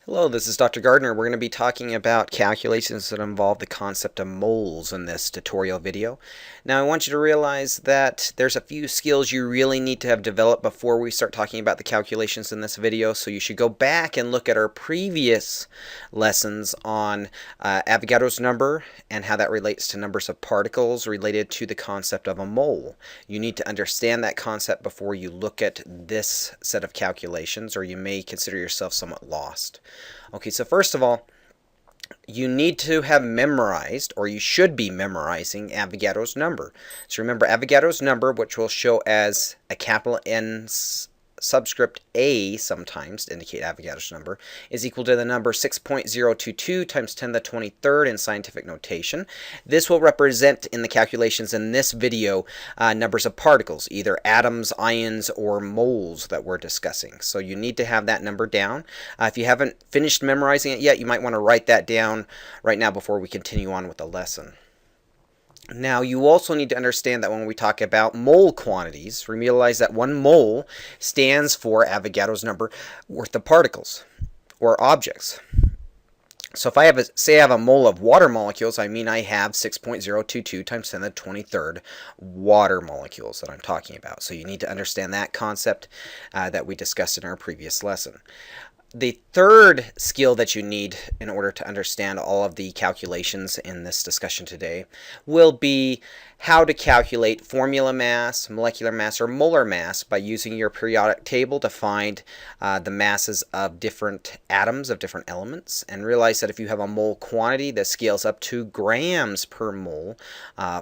Hello, this is Dr. Gardner. We're going to be talking about calculations that involve the concept of moles in this tutorial video. Now, I want you to realize that there's a few skills you really need to have developed before we start talking about the calculations in this video, so you should go back and look at our previous lessons on Avogadro's number and how that relates to numbers of particles related to the concept of a mole. You need to understand that concept before you look at this set of calculations, or you may consider yourself somewhat lost. Okay, so first of all, you need to have memorized, or you should be memorizing, Avogadro's number. So remember, Avogadro's number, which we'll show as a capital N subscript A sometimes to indicate Avogadro's number, is equal to the number 6.022 times 10 to the 23rd in scientific notation. This will represent in the calculations in this video numbers of particles, either atoms, ions, or moles that we're discussing. So you need to have that number down. If you haven't finished memorizing it yet, you might want to write that down right now before we continue on with the lesson. Now, you also need to understand that when we talk about mole quantities, we realize that 1 mole stands for Avogadro's number worth of particles or objects. So if I have say I have a mole of water molecules, I mean I have 6.022 times 10 to the 23rd water molecules that I'm talking about. So you need to understand that concept that we discussed in our previous lesson. The third skill that you need in order to understand all of the calculations in this discussion today will be how to calculate formula mass, molecular mass, or molar mass by using your periodic table to find the masses of different atoms of different elements. And realize that if you have a mole quantity, this scales up to grams per mole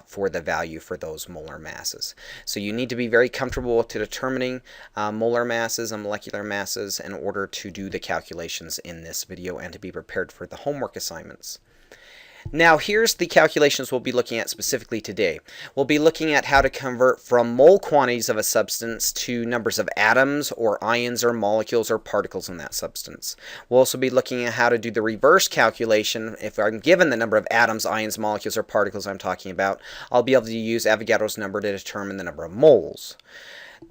for the value for those molar masses. So you need to be very comfortable with determining molar masses and molecular masses in order to do the calculations in this video and to be prepared for the homework assignments. Now, here's the calculations we'll be looking at specifically today. We'll be looking at how to convert from mole quantities of a substance to numbers of atoms or ions or molecules or particles in that substance. We'll also be looking at how to do the reverse calculation. If I'm given the number of atoms, ions, molecules, or particles I'm talking about, I'll be able to use Avogadro's number to determine the number of moles.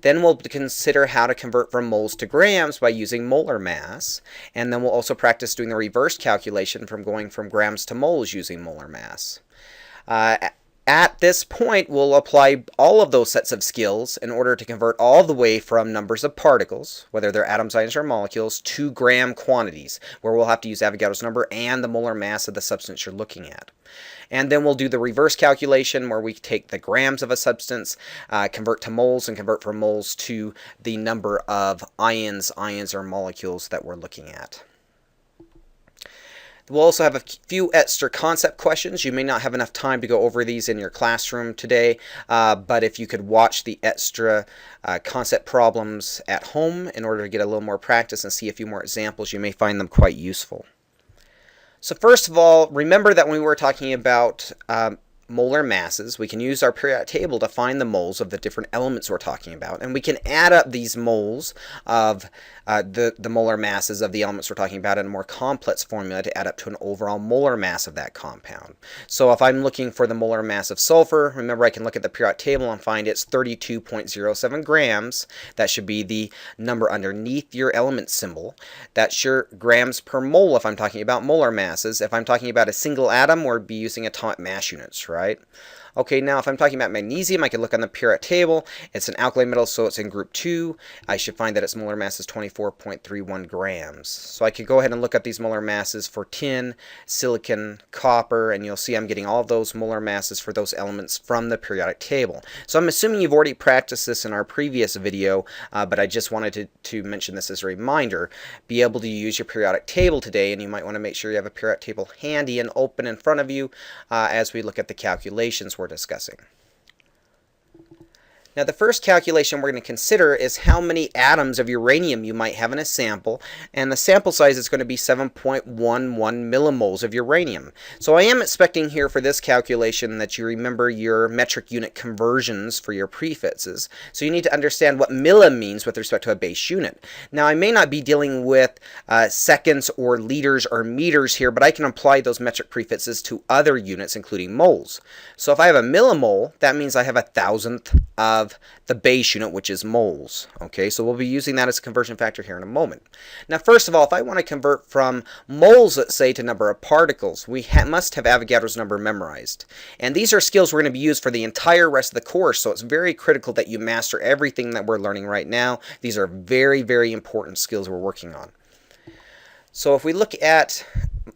Then we'll consider how to convert from moles to grams by using molar mass. And then we'll also practice doing the reverse calculation from going from grams to moles using molar mass. At this point, we'll apply all of those sets of skills in order to convert all the way from numbers of particles, whether they're atoms, ions, or molecules, to gram quantities, where we'll have to use Avogadro's number and the molar mass of the substance you're looking at. And then we'll do the reverse calculation where we take the grams of a substance, convert to moles, and convert from moles to the number of ions, or molecules that we're looking at. We'll also have a few extra concept questions. You may not have enough time to go over these in your classroom today, but if you could watch the extra concept problems at home in order to get a little more practice and see a few more examples, you may find them quite useful. So first of all, remember that when we were talking about molar masses, we can use our periodic table to find the moles of the different elements we're talking about, and we can add up these moles of the molar masses of the elements we're talking about in a more complex formula to add up to an overall molar mass of that compound. So if I'm looking for the molar mass of sulfur, remember I can look at the periodic table and find it's 32.07 grams. That should be the number underneath your element symbol. That's your grams per mole if I'm talking about molar masses. If I'm talking about a single atom, we'll be using atomic mass units, right? Okay, now if I'm talking about magnesium, I can look on the periodic table. It's an alkali metal, so it's in group 2. I should find that its molar mass is 24.31 grams. So I could go ahead and look up these molar masses for tin, silicon, copper, and you'll see I'm getting all of those molar masses for those elements from the periodic table. So I'm assuming you've already practiced this in our previous video, but I just wanted to mention this as a reminder. Be able to use your periodic table today, and you might want to make sure you have a periodic table handy and open in front of you as we look at the calculations we're discussing. Now, the first calculation we're going to consider is how many atoms of uranium you might have in a sample, and the sample size is going to be 7.11 millimoles of uranium. So I am expecting here for this calculation that you remember your metric unit conversions for your prefixes. So you need to understand what milli means with respect to a base unit. Now, I may not be dealing with seconds or liters or meters here, but I can apply those metric prefixes to other units, including moles. So if I have a millimole, that means I have 1,000th of of the base unit, which is moles. Okay, so we'll be using that as a conversion factor here in a moment. Now, first of all, if I want to convert from moles, let's say, to number of particles, we must have Avogadro's number memorized. And these are skills we're going to be used for the entire rest of the course, so it's very critical that you master everything that we're learning right now. These are very, very important skills we're working on. So if we look at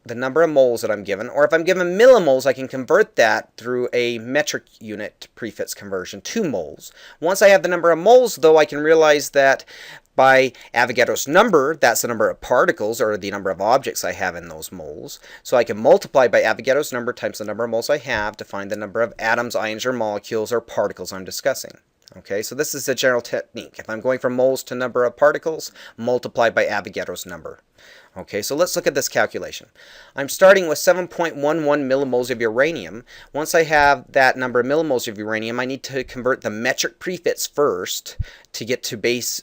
the number of moles that I'm given, or if I'm given millimoles, I can convert that through a metric unit prefix conversion to moles. Once I have the number of moles, though, I can realize that by Avogadro's number, that's the number of particles, or the number of objects I have in those moles. So I can multiply by Avogadro's number times the number of moles I have to find the number of atoms, ions, or molecules, or particles I'm discussing. Okay, so this is the general technique. If I'm going from moles to number of particles, multiply by Avogadro's number. Okay, so let's look at this calculation. I'm starting with 7.11 millimoles of uranium. Once I have that number of millimoles of uranium, I need to convert the metric prefix first to get to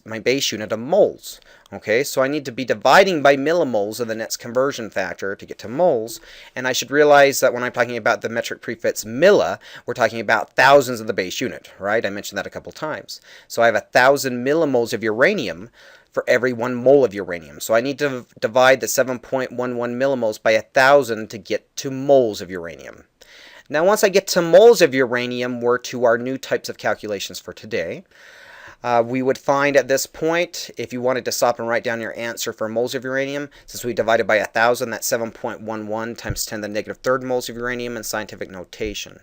my base unit of moles. Okay, so I need to be dividing by millimoles of the next conversion factor to get to moles, and I should realize that when I'm talking about the metric prefix milli, we're talking about thousands of the base unit, right? I mentioned that a couple times. So I have 1,000 millimoles of uranium for every 1 mole of uranium. So I need to divide the 7.11 millimoles by 1,000 to get to moles of uranium. Now, once I get to moles of uranium, we're to our new types of calculations for today. We would find at this point, if you wanted to stop and write down your answer for moles of uranium, since we divided by 1,000, that's 7.11 times 10 to the negative third moles of uranium in scientific notation.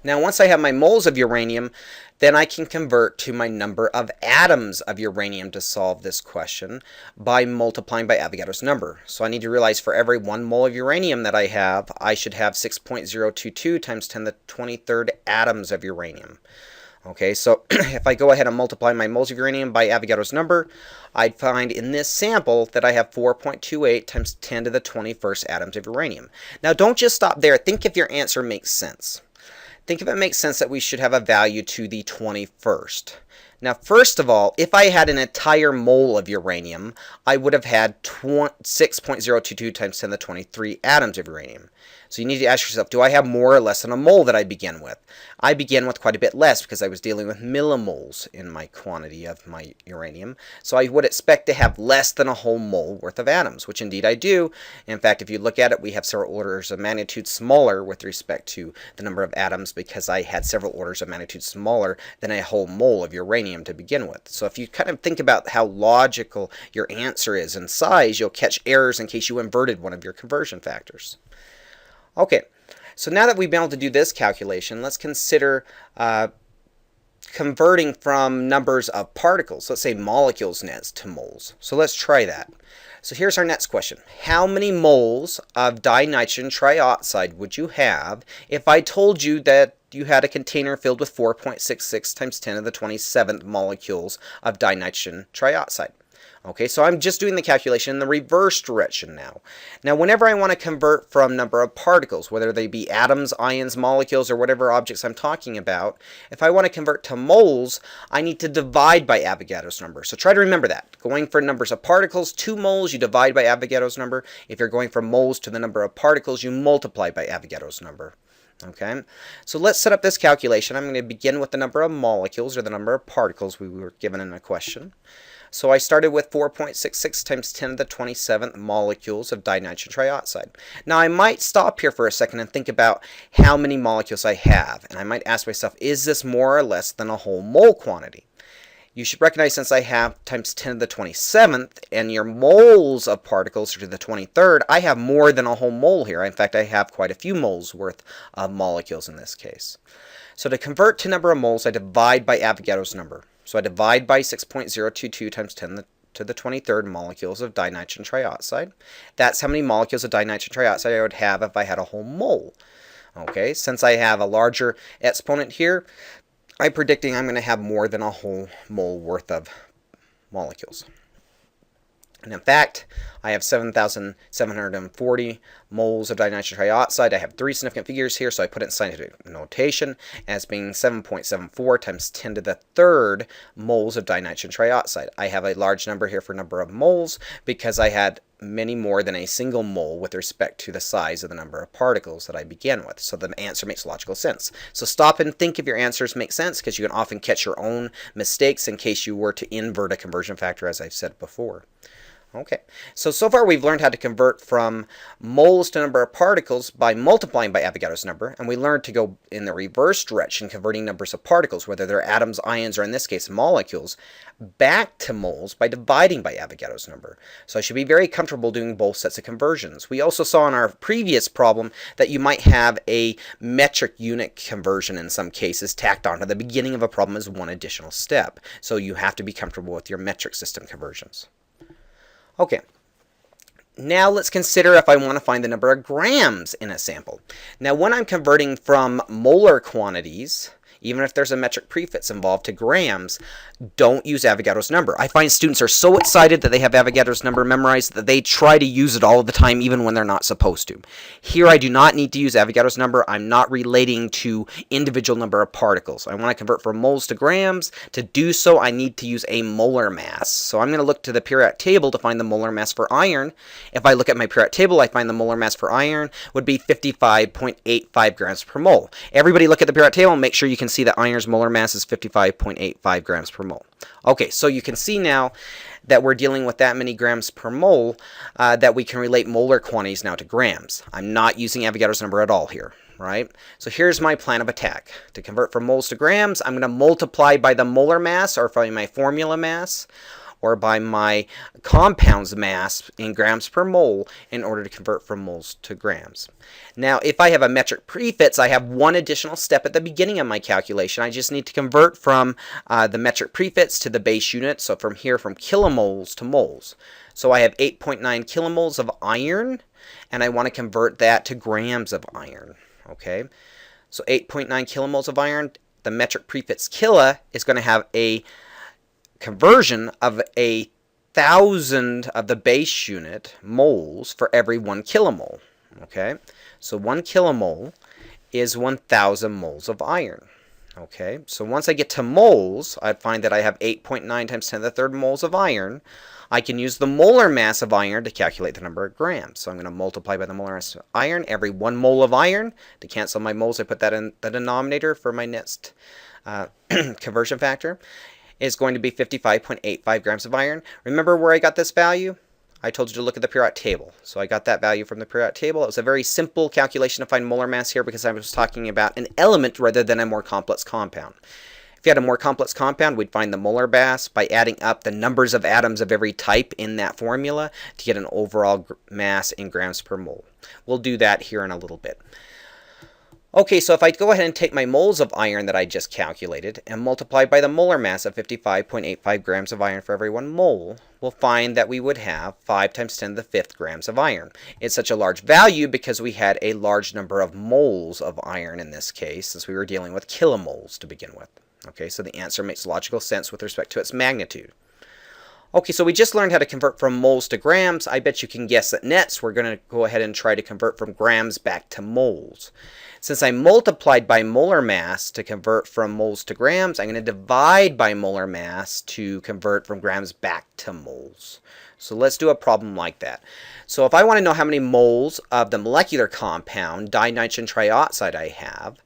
Now, once I have my moles of uranium, then I can convert to my number of atoms of uranium to solve this question by multiplying by Avogadro's number. So I need to realize for every 1 mole of uranium that I have, I should have 6.022 times 10 to the 23rd atoms of uranium. Okay, so if I go ahead and multiply my moles of uranium by Avogadro's number, I'd find in this sample that I have 4.28 times 10 to the 21st atoms of uranium. Now, don't just stop there. Think if your answer makes sense. Think if it makes sense that we should have a value to the 21st. Now, first of all, if I had an entire mole of uranium, I would have had 6.022 times 10 to the 23 atoms of uranium. So you need to ask yourself, do I have more or less than a mole that I begin with? I began with quite a bit less because I was dealing with millimoles in my quantity of my uranium. So I would expect to have less than a whole mole worth of atoms, which indeed I do. In fact, if you look at it, we have several orders of magnitude smaller with respect to the number of atoms because I had several orders of magnitude smaller than a whole mole of uranium to begin with. So if you kind of think about how logical your answer is in size, you'll catch errors in case you inverted one of your conversion factors. Okay, so now that we've been able to do this calculation, let's consider converting from numbers of particles, let's say molecules next, to moles. So let's try that. So here's our next question. How many moles of dinitrogen trioxide would you have if I told you that you had a container filled with 4.66 times 10 to the 27th molecules of dinitrogen trioxide? Okay, so I'm just doing the calculation in the reverse direction now. Now, whenever I want to convert from number of particles, whether they be atoms, ions, molecules, or whatever objects I'm talking about, if I want to convert to moles, I need to divide by Avogadro's number. So try to remember that. Going for numbers of particles, 2 moles, you divide by Avogadro's number. If you're going from moles to the number of particles, you multiply by Avogadro's number. Okay, so let's set up this calculation. I'm going to begin with the number of molecules, or the number of particles we were given in a question. So I started with 4.66 times 10 to the 27th molecules of dinitrogen trioxide. Now I might stop here for a second and think about how many molecules I have. And I might ask myself, is this more or less than a whole mole quantity? You should recognize since I have times 10 to the 27th and your moles of particles are to the 23rd, I have more than a whole mole here. In fact, I have quite a few moles worth of molecules in this case. So to convert to number of moles, I divide by Avogadro's number. So I divide by 6.022 times 10 to the 23rd molecules of dinitrogen trioxide. That's how many molecules of dinitrogen trioxide I would have if I had a whole mole. Okay, since I have a larger exponent here, I'm predicting I'm going to have more than a whole mole worth of molecules. And in fact, I have 7,740 moles of dinitrogen trioxide. I have 3 significant figures here, so I put it in scientific notation as being 7.74 times 10 to the 3rd moles of dinitrogen trioxide. I have a large number here for number of moles because I had many more than a single mole with respect to the size of the number of particles that I begin with. So the answer makes logical sense. So stop and think if your answers make sense, because you can often catch your own mistakes in case you were to invert a conversion factor, as I've said before. Okay, so far we've learned how to convert from moles to number of particles by multiplying by Avogadro's number, and we learned to go in the reverse direction, converting numbers of particles, whether they're atoms, ions, or in this case molecules, back to moles by dividing by Avogadro's number. So I should be very comfortable doing both sets of conversions. We also saw in our previous problem that you might have a metric unit conversion in some cases tacked onto the beginning of a problem as one additional step. So you have to be comfortable with your metric system conversions. Okay, now let's consider if I want to find the number of grams in a sample. Now when I'm converting from molar quantities, even if there's a metric prefix involved, to grams, don't use Avogadro's number. I find students are so excited that they have Avogadro's number memorized that they try to use it all the time even when they're not supposed to. Here I do not need to use Avogadro's number. I'm not relating to individual number of particles. I want to convert from moles to grams. To do so, I need to use a molar mass. So I'm going to look to the periodic table to find the molar mass for iron. If I look at my periodic table, I find the molar mass for iron would be 55.85 grams per mole. Everybody look at the periodic table and make sure you can see that iron's molar mass is 55.85 grams per mole. Okay, so you can see now that we're dealing with that many grams per mole that we can relate molar quantities now to grams. I'm not using Avogadro's number at all here, right? So here's my plan of attack. To convert from moles to grams, I'm going to multiply by the molar mass, or by my formula mass, or by my compound's mass in grams per mole in order to convert from moles to grams. Now, if I have a metric prefix, I have one additional step at the beginning of my calculation. I just need to convert from the metric prefix to the base unit, so from here from kilomoles to moles. So I have 8.9 kilomoles of iron, and I want to convert that to grams of iron. Okay, so 8.9 kilomoles of iron, the metric prefix kilo is going to have a conversion of 1,000 of the base unit moles for every 1 kilomole. Okay, so 1 kilomole is 1,000 moles of iron. Okay, so once I get to moles, I find that I have 8.9 times 10 to the third moles of iron. I can use the molar mass of iron to calculate the number of grams. So I'm going to multiply by the molar mass of iron. Every 1 mole of iron, to cancel my moles, I put that in the denominator for my next conversion factor, is going to be 55.85 grams of iron. Remember where I got this value? I told you to look at the periodic table. So I got that value from the periodic table. It was a very simple calculation to find molar mass here because I was talking about an element rather than a more complex compound. If you had a more complex compound, we'd find the molar mass by adding up the numbers of atoms of every type in that formula to get an overall mass in grams per mole. We'll do that here in a little bit. Okay, so if I go ahead and take my moles of iron that I just calculated and multiply by the molar mass of 55.85 grams of iron for every 1 mole, we'll find that we would have 5 times 10 to the 5th grams of iron. It's such a large value because we had a large number of moles of iron in this case, since we were dealing with kilomoles to begin with. Okay, so the answer makes logical sense with respect to its magnitude. Okay, so we just learned how to convert from moles to grams. I bet you can guess that next we're going to go ahead and try to convert from grams back to moles. Since I multiplied by molar mass to convert from moles to grams, I'm going to divide by molar mass to convert from grams back to moles. So let's do a problem like that. So if I want to know how many moles of the molecular compound dinitrogen trioxide I have,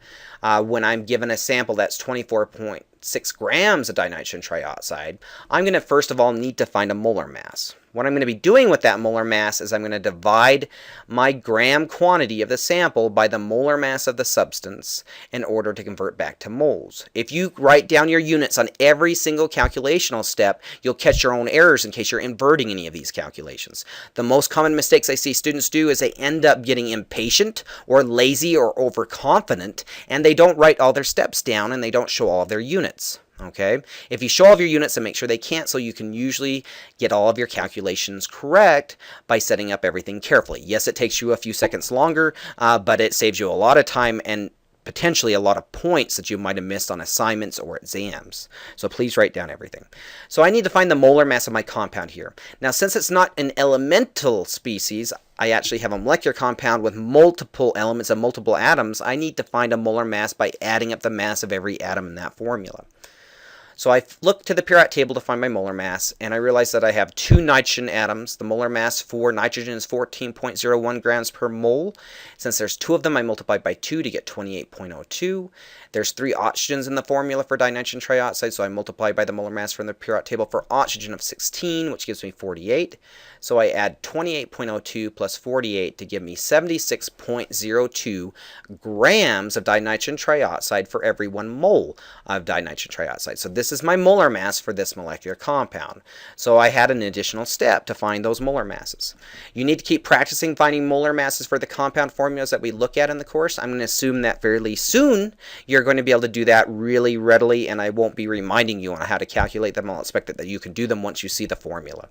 when I'm given a sample that's 24.6 grams of dinitrogen trioxide, I'm going to first of all need to find a molar mass. What I'm going to be doing with that molar mass is I'm going to divide my gram quantity of the sample by the molar mass of the substance in order to convert back to moles. If you write down your units on every single calculational step, you'll catch your own errors in case you're inverting any of these calculations. The most common mistakes I see students do is they end up getting impatient or lazy or overconfident, and they don't write all their steps down and they don't show all of their units. Okay, if you show all of your units and make sure they cancel, you can usually get all of your calculations correct by setting up everything carefully. Yes, it takes you a few seconds longer, but it saves you a lot of time and potentially a lot of points that you might have missed on assignments or exams. So please write down everything. So I need to find the molar mass of my compound here. Now, since it's not an elemental species, I actually have a molecular compound with multiple elements and multiple atoms. I need to find a molar mass by adding up the mass of every atom in that formula. So I looked to the periodic table to find my molar mass, and I realized that I have 2 nitrogen atoms. The molar mass for nitrogen is 14.01 grams per mole. Since there's 2 of them, I multiplied by 2 to get 28.02. There's 3 oxygens in the formula for dinitrogen trioxide, so I multiplied by the molar mass from the periodic table for oxygen of 16, which gives me 48. So I add 28.02 plus 48 to give me 76.02 grams of dinitrogen trioxide for every 1 mole of dinitrogen trioxide. So this is my molar mass for this molecular compound. So I had an additional step to find those molar masses. You need to keep practicing finding molar masses for the compound formulas that we look at in the course. I'm going to assume that fairly soon you're going to be able to do that really readily, and I won't be reminding you on how to calculate them. I'll expect that you can do them once you see the formula.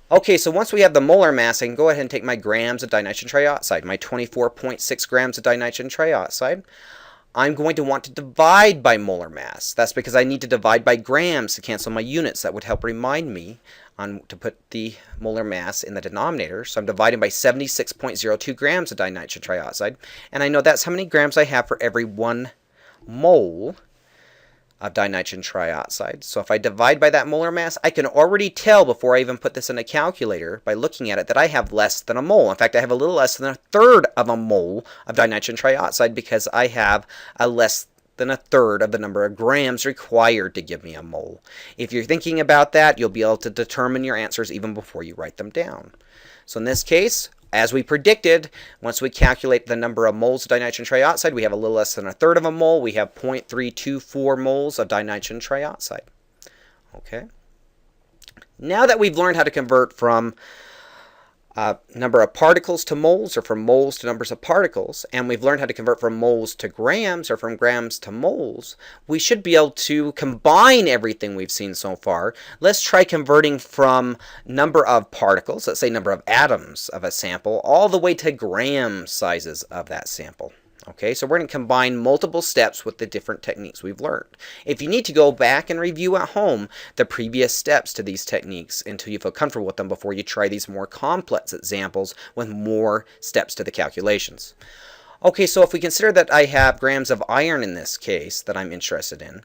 Okay, so once we have the molar mass, I can go ahead and take my grams of dinitrogen trioxide, my 24.6 grams of dinitrogen trioxide. I'm going to want to divide by molar mass. That's because I need to divide by grams to cancel my units. That would help remind me to put the molar mass in the denominator. So I'm dividing by 76.02 grams of dinitrogen trioxide. And I know that's how many grams I have for every 1 mole of dinitrogen trioxide. So if I divide by that molar mass, I can already tell before I even put this in a calculator by looking at it that I have less than a mole. In fact, I have a little less than a third of a mole of dinitrogen trioxide because I have a less than a third of the number of grams required to give me a mole. If you're thinking about that, you'll be able to determine your answers even before you write them down. So in this case, as we predicted, once we calculate the number of moles of dinitrogen trioxide, we have a little less than a third of a mole. We have 0.324 moles of dinitrogen trioxide. Okay. Now that we've learned how to convert from number of particles to moles, or from moles to numbers of particles, and we've learned how to convert from moles to grams, or from grams to moles, we should be able to combine everything we've seen so far. Let's try converting from number of particles, let's say number of atoms of a sample, all the way to gram sizes of that sample. Okay, so we're going to combine multiple steps with the different techniques we've learned. If you need to go back and review at home the previous steps to these techniques until you feel comfortable with them before you try these more complex examples with more steps to the calculations. Okay, so if we consider that I have grams of iron in this case that I'm interested in,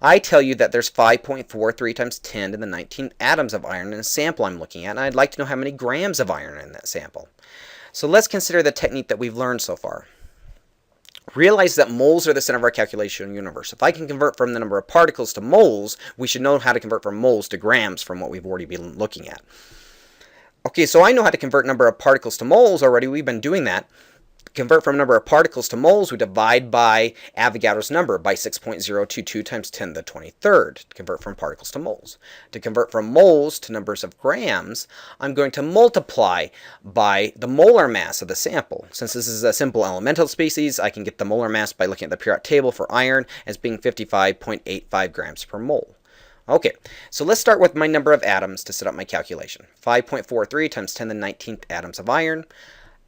I tell you that there's 5.43 times 10 to the 19th atoms of iron in a sample I'm looking at, and I'd like to know how many grams of iron in that sample. So let's consider the technique that we've learned so far. Realize that moles are the center of our calculation universe. If I can convert from the number of particles to moles, we should know how to convert from moles to grams from what we've already been looking at. Okay, so I know how to convert number of particles to moles already. We've been doing that. Convert from number of particles to moles, we divide by Avogadro's number by 6.022 times 10 to the 23rd to convert from particles to moles. To convert from moles to numbers of grams, I'm going to multiply by the molar mass of the sample. Since this is a simple elemental species, I can get the molar mass by looking at the periodic table for iron as being 55.85 grams per mole. Okay, so let's start with my number of atoms to set up my calculation. 5.43 times 10 to the 19th atoms of iron.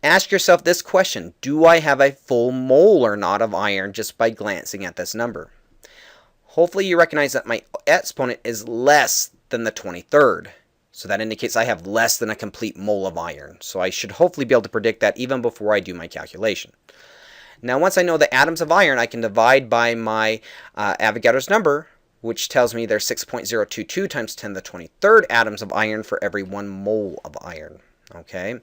Ask yourself this question: do I have a full mole or not of iron just by glancing at this number? Hopefully you recognize that my exponent is less than the 23rd. So that indicates I have less than a complete mole of iron. So I should hopefully be able to predict that even before I do my calculation. Now once I know the atoms of iron, I can divide by my Avogadro's number, which tells me there's 6.022 times 10 to the 23rd atoms of iron for every 1 mole of iron. Okay.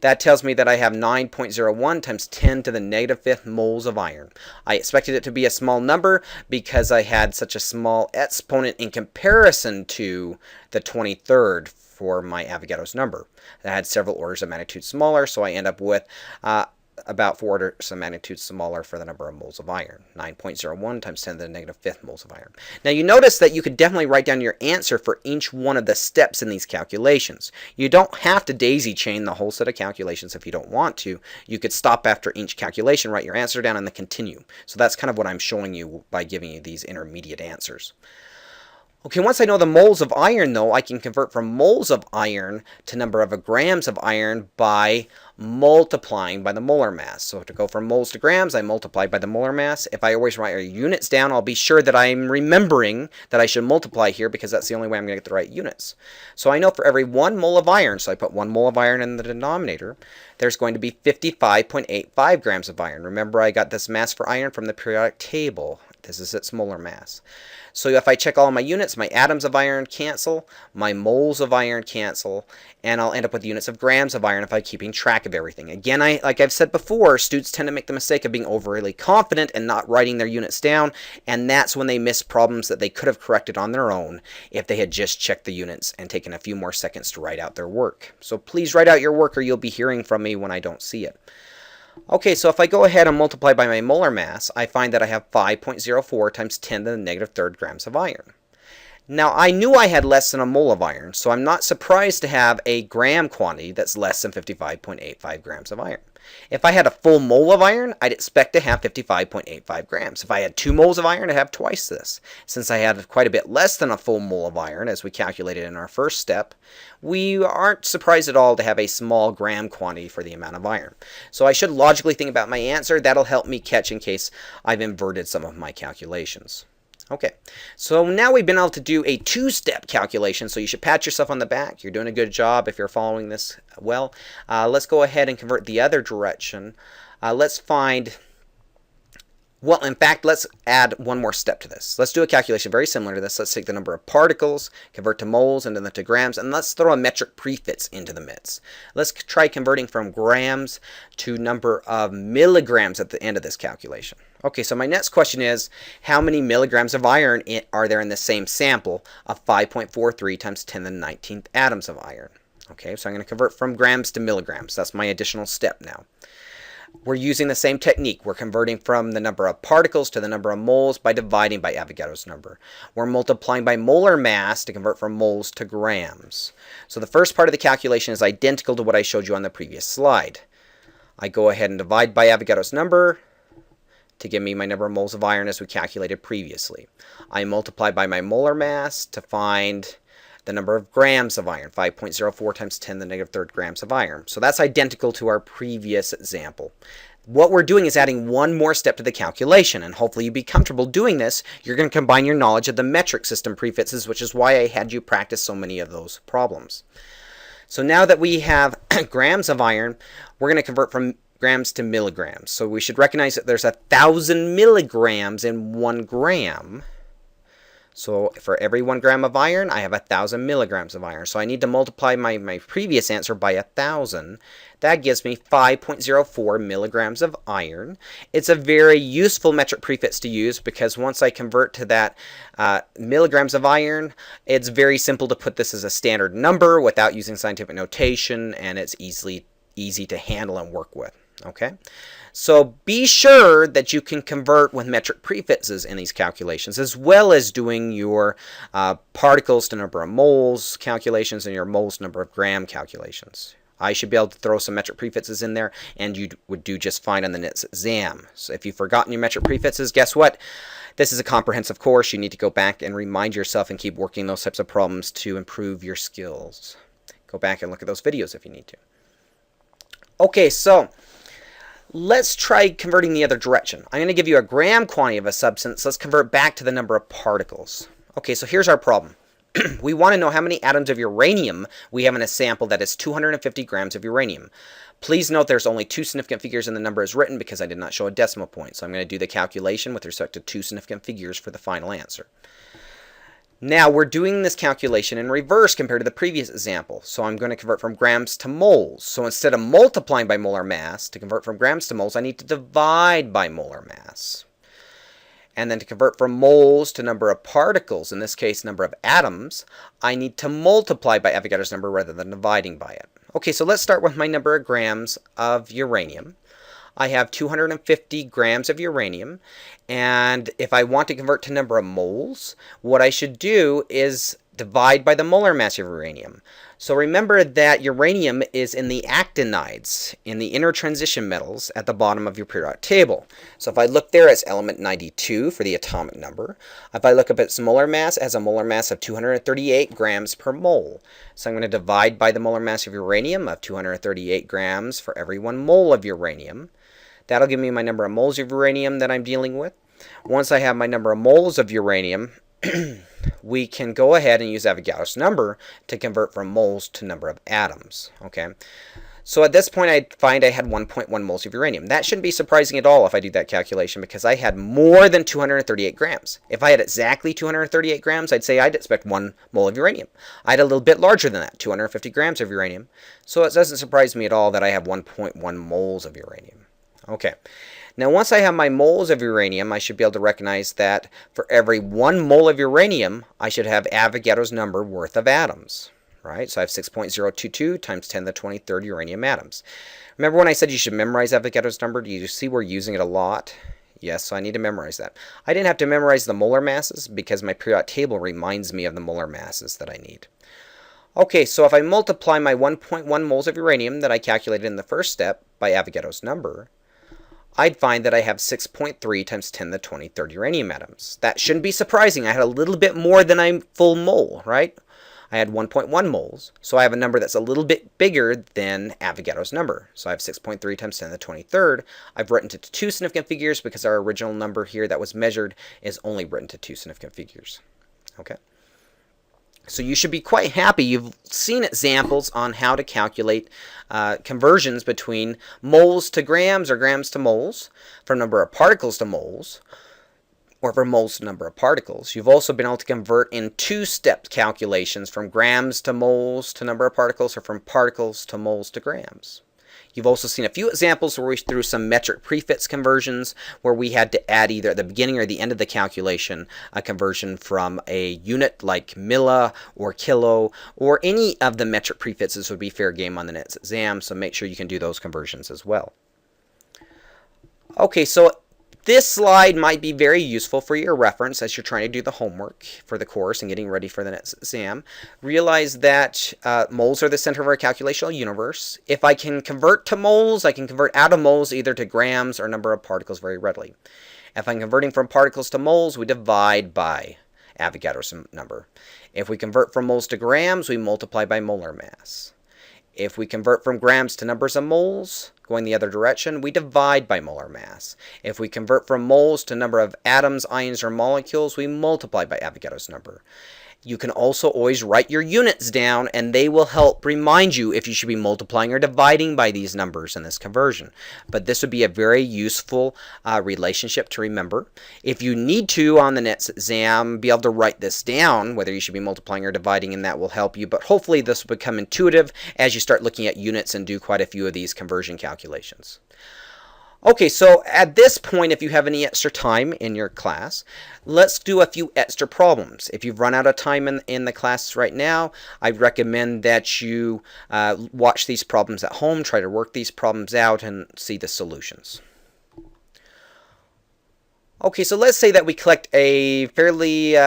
That tells me that I have 9.01 times 10 to the negative 5th moles of iron. I expected it to be a small number because I had such a small exponent in comparison to the 23rd for my Avogadro's number. I had several orders of magnitude smaller, so I end up with about 4 orders of magnitude smaller for the number of moles of iron. 9.01 times 10 to the negative 5th moles of iron. Now you notice that you could definitely write down your answer for each one of the steps in these calculations. You don't have to daisy chain the whole set of calculations if you don't want to. You could stop after each calculation, write your answer down, and then continue. So that's kind of what I'm showing you by giving you these intermediate answers. Okay, once I know the moles of iron, though, I can convert from moles of iron to number of grams of iron by multiplying by the molar mass. So to go from moles to grams, I multiply by the molar mass. If I always write our units down, I'll be sure that I'm remembering that I should multiply here because that's the only way I'm going to get the right units. So I know for every 1 mole of iron, so I put 1 mole of iron in the denominator, there's going to be 55.85 grams of iron. Remember, I got this mass for iron from the periodic table. This is its molar mass. So if I check all my units, my atoms of iron cancel, my moles of iron cancel, and I'll end up with units of grams of iron if I'm keeping track of everything. Again, like I've said before, students tend to make the mistake of being overly confident and not writing their units down, and that's when they miss problems that they could have corrected on their own if they had just checked the units and taken a few more seconds to write out their work. So please write out your work or you'll be hearing from me when I don't see it. Okay, so if I go ahead and multiply by my molar mass, I find that I have 5.04 times 10 to the negative third grams of iron. Now, I knew I had less than a mole of iron, so I'm not surprised to have a gram quantity that's less than 55.85 grams of iron. If I had a full mole of iron, I'd expect to have 55.85 grams. If I had 2 moles of iron, I'd have twice this. Since I had quite a bit less than a full mole of iron, as we calculated in our first step, we aren't surprised at all to have a small gram quantity for the amount of iron. So I should logically think about my answer. That'll help me catch in case I've inverted some of my calculations. Okay, so now we've been able to do a two-step calculation, so you should pat yourself on the back. You're doing a good job if you're following this well. Let's go ahead and convert the other direction. Let's find, well, in fact, let's add one more step to this. Let's do a calculation very similar to this. Let's take the number of particles, convert to moles, and then to grams, and let's throw a metric prefix into the mix. Let's try converting from grams to number of milligrams at the end of this calculation. Okay, so my next question is, how many milligrams of iron are there in the same sample of 5.43 times 10 to the 19th atoms of iron? Okay, so I'm going to convert from grams to milligrams. That's my additional step now. We're using the same technique. We're converting from the number of particles to the number of moles by dividing by Avogadro's number. We're multiplying by molar mass to convert from moles to grams. So the first part of the calculation is identical to what I showed you on the previous slide. I go ahead and divide by Avogadro's number to give me my number of moles of iron as we calculated previously. I multiply by my molar mass to find the number of grams of iron, 5.04 times 10 to the negative third grams of iron. So that's identical to our previous example. What we're doing is adding one more step to the calculation, and hopefully you'll be comfortable doing this. You're going to combine your knowledge of the metric system prefixes, which is why I had you practice so many of those problems. So now that we have grams of iron, we're going to convert from grams to milligrams. So we should recognize that there's 1,000 milligrams in 1 gram. So for every 1 gram of iron, I have 1,000 milligrams of iron. So I need to multiply my previous answer by 1,000. That gives me 5.04 milligrams of iron. It's a very useful metric prefix to use because once I convert to that milligrams of iron, it's very simple to put this as a standard number without using scientific notation, and it's easy to handle and work with. Okay, so be sure that you can convert with metric prefixes in these calculations, as well as doing your particles to number of moles calculations and your moles number of gram calculations. I should be able to throw some metric prefixes in there, and you would do just fine on the next exam. So if you've forgotten your metric prefixes, guess what? This is a comprehensive course. You need to go back and remind yourself and keep working those types of problems to improve your skills. Go back and look at those videos if you need to. Okay, so let's try converting the other direction. I'm going to give you a gram quantity of a substance. Let's convert back to the number of particles. Okay, so here's our problem. We want to know how many atoms of uranium we have in a sample that is 250 grams of uranium. Please note there's only 2 significant figures in the number as written because I did not show a decimal point. So I'm going to do the calculation with respect to 2 significant figures for the final answer. Now we're doing this calculation in reverse compared to the previous example. So I'm going to convert from grams to moles. So instead of multiplying by molar mass, to convert from grams to moles, I need to divide by molar mass. And then to convert from moles to number of particles, in this case number of atoms, I need to multiply by Avogadro's number rather than dividing by it. Okay, so let's start with my number of grams of uranium. I have 250 grams of uranium, and if I want to convert to number of moles, what I should do is divide by the molar mass of uranium. So remember that uranium is in the actinides, in the inner transition metals at the bottom of your periodic table. So if I look there, it's element 92 for the atomic number. If I look up its molar mass, it has a molar mass of 238 grams per mole. So I'm going to divide by the molar mass of uranium of 238 grams for every 1 mole of uranium. That'll give me my number of moles of uranium that I'm dealing with. Once I have my number of moles of uranium, we can go ahead and use Avogadro's number to convert from moles to number of atoms. Okay, So at this point, I'd find I had 1.1 moles of uranium. That shouldn't be surprising at all if I do that calculation, because I had more than 238 grams. If I had exactly 238 grams, I'd say I'd expect 1 mole of uranium. I had a little bit larger than that, 250 grams of uranium. So it doesn't surprise me at all that I have 1.1 moles of uranium. Okay. Now, once I have my moles of uranium, I should be able to recognize that for every 1 mole of uranium, I should have Avogadro's number worth of atoms. Right? So I have 6.022 times 10 to the 23rd uranium atoms. Remember when I said you should memorize Avogadro's number? Do you see we're using it a lot? Yes, so I need to memorize that. I didn't have to memorize the molar masses because my periodic table reminds me of the molar masses that I need. Okay, so if I multiply my 1.1 moles of uranium that I calculated in the first step by Avogadro's number, I'd find that I have 6.3 times 10 to the 23rd uranium atoms. That shouldn't be surprising. I had a little bit more than a full mole, right? I had 1.1 moles, so I have a number that's a little bit bigger than Avogadro's number. So I have 6.3 times 10 to the 23rd. I've written it to 2 significant figures because our original number here that was measured is only written to 2 significant figures. Okay. So you should be quite happy. You've seen examples on how to calculate conversions between moles to grams or grams to moles, from number of particles to moles, or for moles to number of particles. You've also been able to convert in 2-step calculations from grams to moles to number of particles, or from particles to moles to grams. You've also seen a few examples where we threw some metric prefix conversions where we had to add either at the beginning or the end of the calculation a conversion from a unit like milli or kilo, or any of the metric prefixes would be fair game on the next exam, so make sure you can do those conversions as well. Okay, so this slide might be very useful for your reference as you're trying to do the homework for the course and getting ready for the next exam. Realize that moles are the center of our calculational universe. If I can convert to moles, I can convert out of moles either to grams or number of particles very readily. If I'm converting from particles to moles, we divide by Avogadro's number. If we convert from moles to grams, we multiply by molar mass. If we convert from grams to numbers of moles, going the other direction, we divide by molar mass. If we convert from moles to number of atoms, ions, or molecules, we multiply by Avogadro's number. You can also always write your units down, and they will help remind you if you should be multiplying or dividing by these numbers in this conversion. But this would be a very useful relationship to remember. If you need to, on the next exam, be able to write this down, whether you should be multiplying or dividing, and that will help you. But hopefully this will become intuitive as you start looking at units and do quite a few of these conversion calculations. Okay, so at this point, if you have any extra time in your class, let's do a few extra problems. If you've run out of time in the class right now, I recommend that you watch these problems at home, try to work these problems out, and see the solutions. Okay, so let's say that we collect a fairly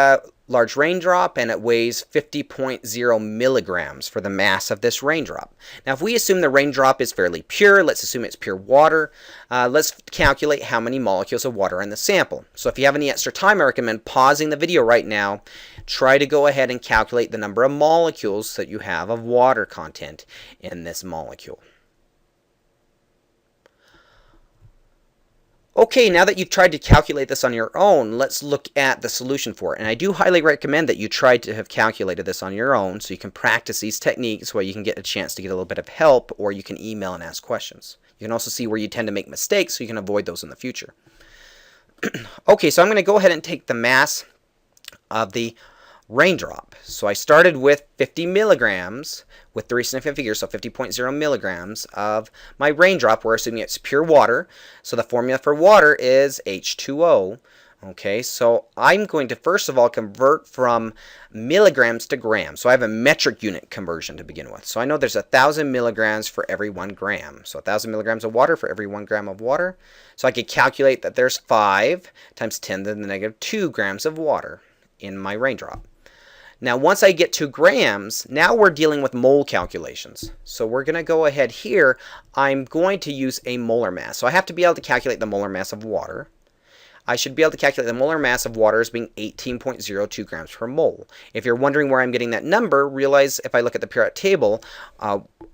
large raindrop and it weighs 50.0 milligrams for the mass of this raindrop. Now, if we assume the raindrop is fairly pure, let's assume it's pure water, let's calculate how many molecules of water are in the sample. So if you have any extra time, I recommend pausing the video right now. Try to go ahead and calculate the number of molecules that you have of water content in this molecule. Okay, now that you've tried to calculate this on your own, let's look at the solution for it. And I do highly recommend that you try to have calculated this on your own so you can practice these techniques where you can get a chance to get a little bit of help, or you can email and ask questions. You can also see where you tend to make mistakes so you can avoid those in the future. Okay, so I'm going to go ahead and take the mass of the raindrop. So I started with 50 milligrams with 3 significant figures, so 50.0 milligrams of my raindrop. We're assuming it's pure water. So the formula for water is H2O. Okay, so I'm going to first of all convert from milligrams to grams. So I have a metric unit conversion to begin with. So I know there's 1,000 milligrams for every 1 gram. So 1,000 milligrams of water for every 1 gram of water. So I could calculate that there's 5 times 10 to the negative 2 grams of water in my raindrop. Now, once I get to grams, now we're dealing with mole calculations. So we're going to go ahead here. I'm going to use a molar mass. So I have to be able to calculate the molar mass of water. I should be able to calculate the molar mass of water as being 18.02 grams per mole. If you're wondering where I'm getting that number, realize if I look at the periodic table,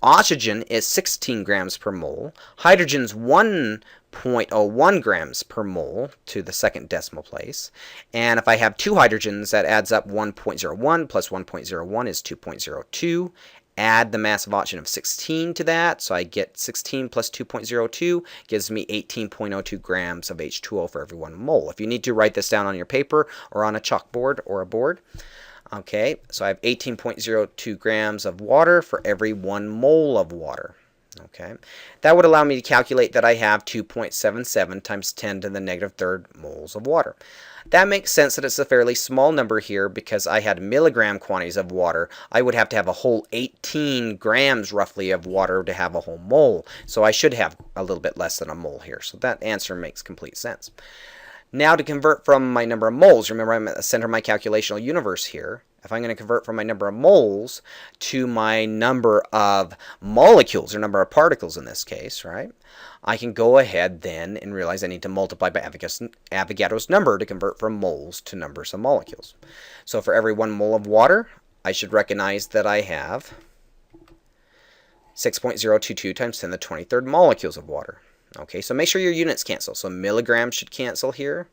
oxygen is 16 grams per mole. Hydrogen's 1.01 grams per mole to the second decimal place. And if I have 2 hydrogens, that adds up 1.01 plus 1.01 is 2.02. add the mass of oxygen of 16 to that, so I get 16 plus 2.02 gives me 18.02 grams of H2O for every 1 mole. If you need to write this down on your paper or on a chalkboard or a board, okay, so I have 18.02 grams of water for every 1 mole of water. Okay, that would allow me to calculate that I have 2.77 times 10 to the negative third moles of water. That makes sense that it's a fairly small number here because I had milligram quantities of water. I would have to have a whole 18 grams roughly of water to have a whole mole. So I should have a little bit less than a mole here. So that answer makes complete sense. Now to convert from my number of moles, remember I'm at the center of my calculational universe here. If I'm going to convert from my number of moles to my number of molecules, or number of particles in this case, right, I can go ahead then and realize I need to multiply by Avogadro's number to convert from moles to numbers of molecules. So for every 1 mole of water, I should recognize that I have 6.022 times 10 to the 23rd molecules of water. Okay, so make sure your units cancel. So milligrams should cancel here,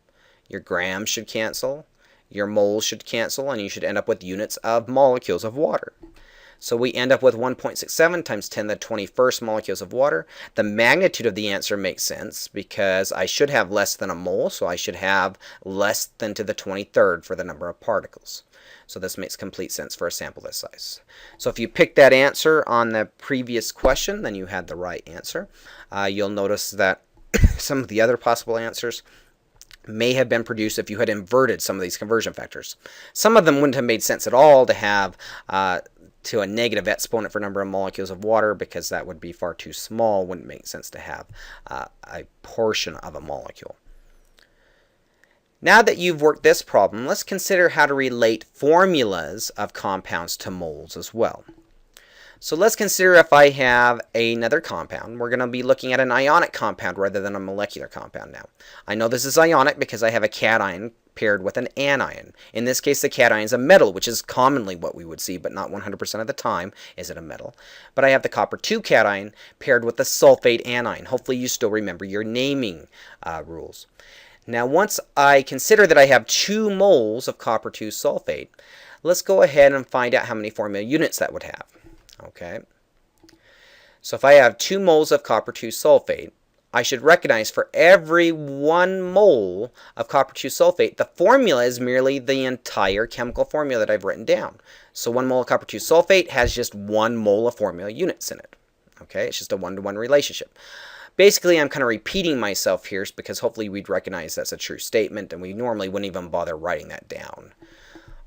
your grams should cancel, your moles should cancel, and you should end up with units of molecules of water. So we end up with 1.67 times 10 to the 21st molecules of water. The magnitude of the answer makes sense because I should have less than a mole, so I should have less than to the 23rd for the number of particles. So this makes complete sense for a sample this size. So if you picked that answer on the previous question, then you had the right answer. You'll notice that some of the other possible answers may have been produced if you had inverted some of these conversion factors. Some of them wouldn't have made sense at all to have to a negative exponent for number of molecules of water because that would be far too small. Wouldn't make sense to have a portion of a molecule. Now that you've worked this problem, let's consider how to relate formulas of compounds to moles as well. So let's consider if I have another compound. We're going to be looking at an ionic compound rather than a molecular compound now. I know this is ionic because I have a cation paired with an anion. In this case, the cation is a metal, which is commonly what we would see, but not 100% of the time is it a metal. But I have the copper 2 cation paired with the sulfate anion. Hopefully you still remember your naming rules. Now once I consider that I have 2 moles of copper 2 sulfate, let's go ahead and find out how many formula units that would have. Okay, so if I have 2 moles of copper 2 sulfate, I should recognize for every 1 mole of copper 2 sulfate, the formula is merely the entire chemical formula that I've written down. So 1 mole of copper 2 sulfate has just 1 mole of formula units in it. Okay, it's just a 1-to-1 relationship. Basically, I'm kind of repeating myself here because hopefully we'd recognize that's a true statement and we normally wouldn't even bother writing that down.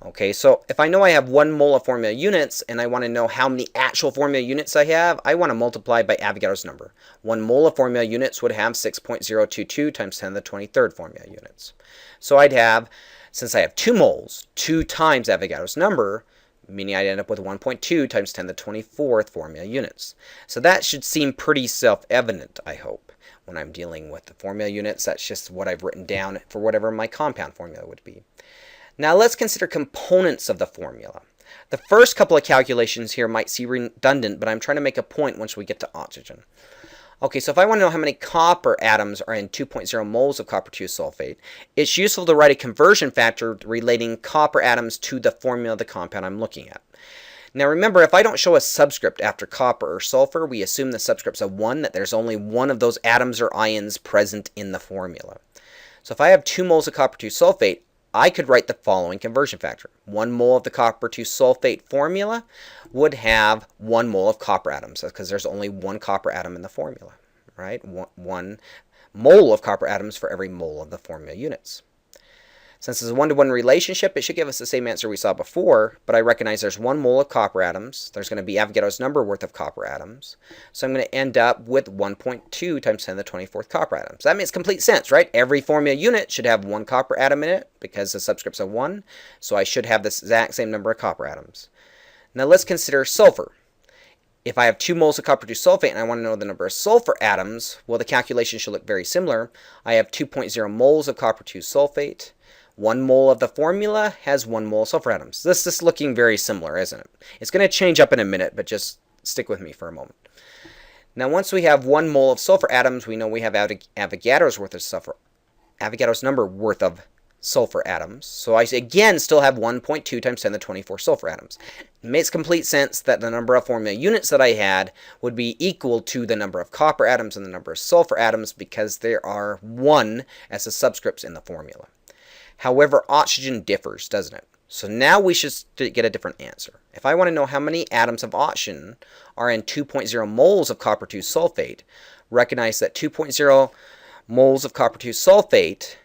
Okay, so if I know I have 1 mole of formula units and I want to know how many actual formula units I have, I want to multiply by Avogadro's number. 1 mole of formula units would have 6.022 times 10 to the 23rd formula units. So I'd have, since I have 2 moles, 2 times Avogadro's number, meaning I'd end up with 1.2 times 10 to the 24th formula units. So that should seem pretty self-evident, I hope. When I'm dealing with the formula units, that's just what I've written down for whatever my compound formula would be. Now let's consider components of the formula. The first couple of calculations here might seem redundant, but I'm trying to make a point once we get to oxygen. Okay, so if I want to know how many copper atoms are in 2.0 moles of copper 2 sulfate, it's useful to write a conversion factor relating copper atoms to the formula of the compound I'm looking at. Now remember, if I don't show a subscript after copper or sulfur, we assume the subscript's a 1, that there's only one of those atoms or ions present in the formula. So if I have 2 moles of copper 2 sulfate, I could write the following conversion factor. 1 mole of the copper 2 sulfate formula would have 1 mole of copper atoms because there's only 1 copper atom in the formula, right? 1 mole of copper atoms for every mole of the formula units. Since it's a 1-to-1 relationship, it should give us the same answer we saw before, but I recognize there's 1 mole of copper atoms. There's going to be Avogadro's number worth of copper atoms. So I'm going to end up with 1.2 times 10 to the 24th copper atoms. That makes complete sense, right? Every formula unit should have 1 copper atom in it because the subscript's a 1, so I should have the exact same number of copper atoms. Now let's consider sulfur. If I have 2 moles of copper 2 sulfate and I want to know the number of sulfur atoms, well, the calculation should look very similar. I have 2.0 moles of copper 2 sulfate. 1 mole of the formula has 1 mole of sulfur atoms. This is looking very similar, isn't it? It's going to change up in a minute, but just stick with me for a moment. Now, once we have 1 mole of sulfur atoms, we know we have Avogadro's worth of sulfur. Avogadro's number worth of sulfur atoms. So I again still have 1.2 times 10 to the 24 sulfur atoms. It makes complete sense that the number of formula units that I had would be equal to the number of copper atoms and the number of sulfur atoms because there are 1 as the subscripts in the formula. However, oxygen differs, doesn't it? So now we should get a different answer. If I want to know how many atoms of oxygen are in 2.0 moles of copper 2 sulfate, recognize that 2.0 moles of copper 2 sulfate,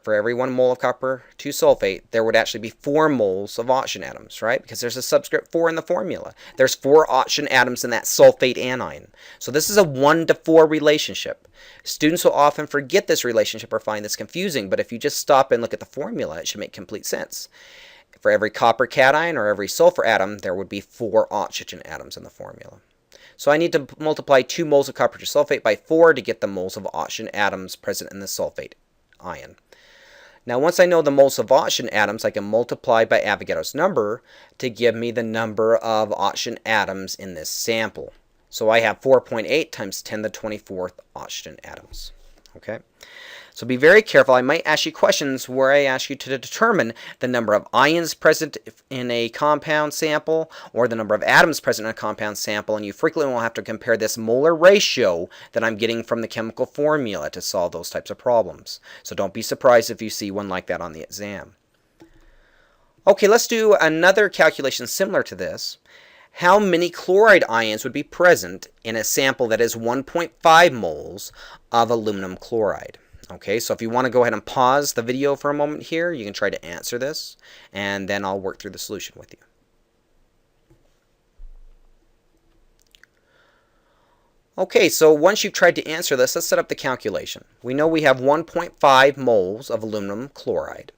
for every 1 mole of copper 2 sulfate, there would actually be 4 moles of oxygen atoms, right? Because there's a subscript 4 in the formula. There's 4 oxygen atoms in that sulfate anion. So this is a 1 to 4 relationship. Students will often forget this relationship or find this confusing, but if you just stop and look at the formula, it should make complete sense. For every copper cation or every sulfur atom, there would be 4 oxygen atoms in the formula. So I need to multiply 2 moles of copper 2 sulfate by 4 to get the moles of oxygen atoms present in the sulfate ion. Now once I know the moles of oxygen atoms, I can multiply by Avogadro's number to give me the number of oxygen atoms in this sample. So I have 4.8 times 10 to the 24th oxygen atoms. Okay? So be very careful. I might ask you questions where I ask you to determine the number of ions present in a compound sample or the number of atoms present in a compound sample, and you frequently will have to compare this molar ratio that I'm getting from the chemical formula to solve those types of problems. So don't be surprised if you see one like that on the exam. Okay, let's do another calculation similar to this. How many chloride ions would be present in a sample that is 1.5 moles of aluminum chloride? Okay, so if you want to go ahead and pause the video for a moment here, you can try to answer this, and then I'll work through the solution with you. Okay, so once you've tried to answer this, let's set up the calculation. We know we have 1.5 moles of aluminum chloride.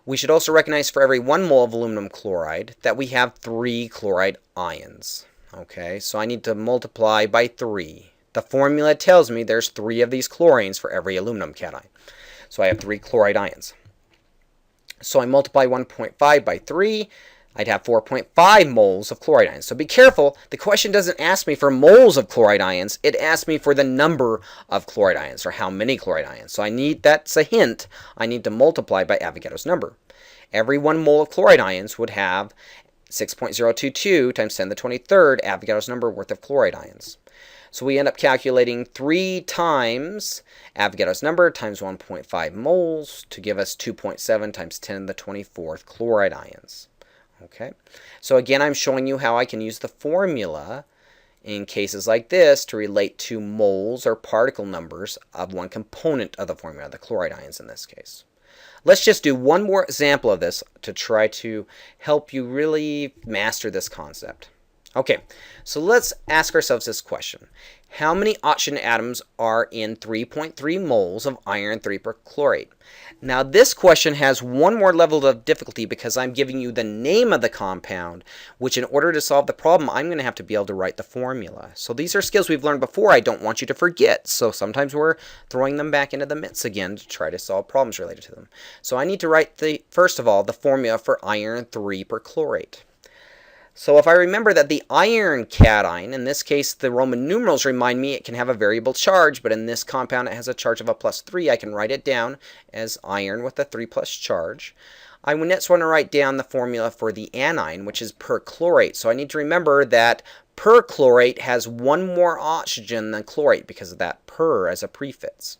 We should also recognize for every 1 mole of aluminum chloride that we have 3 chloride ions. Okay, so I need to multiply by 3. The formula tells me there's 3 of these chlorines for every aluminum cation. So I have 3 chloride ions. So I multiply 1.5 by 3. I'd have 4.5 moles of chloride ions. So be careful. The question doesn't ask me for moles of chloride ions. It asks me for the number of chloride ions, or how many chloride ions. So that's a hint. I need to multiply by Avogadro's number. Every 1 mole of chloride ions would have 6.022 times 10 to the 23rd Avogadro's number worth of chloride ions. So we end up calculating 3 times Avogadro's number times 1.5 moles to give us 2.7 times 10 to the 24th chloride ions. Okay, so again, I'm showing you how I can use the formula in cases like this to relate to moles or particle numbers of one component of the formula, the chloride ions in this case. Let's just do one more example of this to try to help you really master this concept. Okay, so let's ask ourselves this question. How many oxygen atoms are in 3.3 moles of iron 3 perchlorate? Now this question has one more level of difficulty because I'm giving you the name of the compound, which in order to solve the problem, I'm going to have to be able to write the formula. So these are skills we've learned before. I don't want you to forget. So sometimes we're throwing them back into the mix again to try to solve problems related to them. So I need to write, first of all, the formula for iron 3 perchlorate. So if I remember that the iron cation, in this case the Roman numerals remind me it can have a variable charge, but in this compound it has a charge of a +3, I can write it down as iron with a 3+ charge. I next want to write down the formula for the anion, which is perchlorate. So I need to remember that perchlorate has 1 more oxygen than chlorate because of that per as a prefix.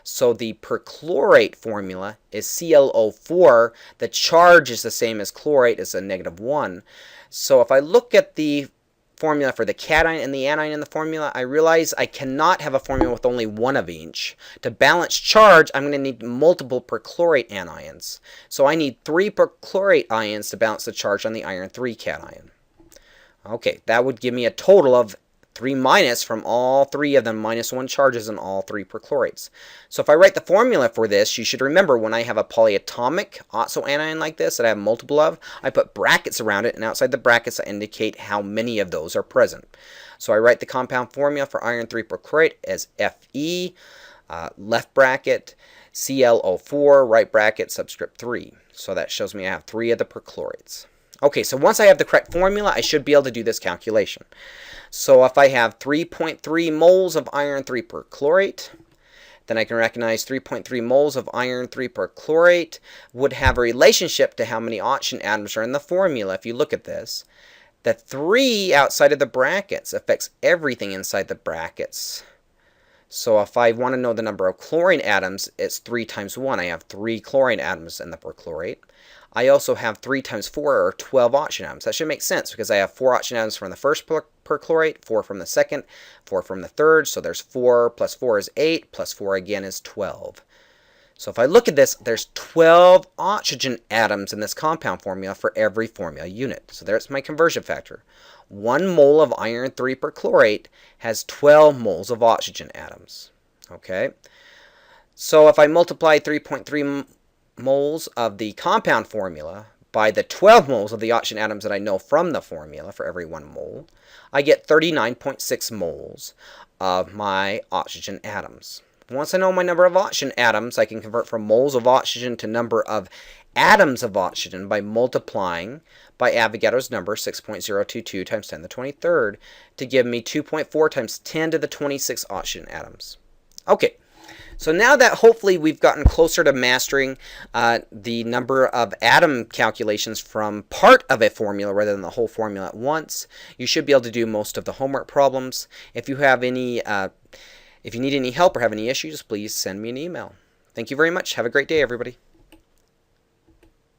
So the perchlorate formula is ClO4. The charge is the same as chlorate, it's a -1. So if I look at the formula for the cation and the anion in the formula, I realize I cannot have a formula with only 1 of each. To balance charge, I'm going to need multiple perchlorate anions. So I need 3 perchlorate ions to balance the charge on the iron 3 cation. Okay, that would give me a total of 3 minus from all 3 of them, -1 charges on all 3 perchlorates. So if I write the formula for this, you should remember when I have a polyatomic oxoanion like this that I have multiple of, I put brackets around it, and outside the brackets I indicate how many of those are present. So I write the compound formula for iron 3 perchlorate as Fe, left bracket, ClO4, right bracket, subscript 3. So that shows me I have 3 of the perchlorates. Okay, so once I have the correct formula, I should be able to do this calculation. So if I have 3.3 moles of iron 3 perchlorate then I can recognize 3.3 moles of iron 3 perchlorate would have a relationship to how many oxygen atoms are in the formula. If you look at this, the 3 outside of the brackets affects everything inside the brackets. So if I want to know the number of chlorine atoms, it's 3 times 1. I have 3 chlorine atoms in the perchlorate. I also have 3 times 4, or 12 oxygen atoms. That should make sense because I have 4 oxygen atoms from the first perchlorate, 4 from the second, 4 from the third. So there's 4 plus 4 is 8, plus 4 again is 12. So if I look at this, there's 12 oxygen atoms in this compound formula for every formula unit. So there's my conversion factor. 1 mole of iron 3 perchlorate has 12 moles of oxygen atoms. Okay? So if I multiply 3.3 moles of the compound formula by the 12 moles of the oxygen atoms that I know from the formula for every 1 mole, I get 39.6 moles of my oxygen atoms. Once I know my number of oxygen atoms, I can convert from moles of oxygen to number of atoms of oxygen by multiplying by Avogadro's number, 6.022 times 10 to the 23rd, to give me 2.4 times 10 to the 26 oxygen atoms. Okay. So now that hopefully we've gotten closer to mastering the number of atom calculations from part of a formula rather than the whole formula at once, you should be able to do most of the homework problems. If you have any, if you need any help or have any issues, please send me an email. Thank you very much. Have a great day, everybody.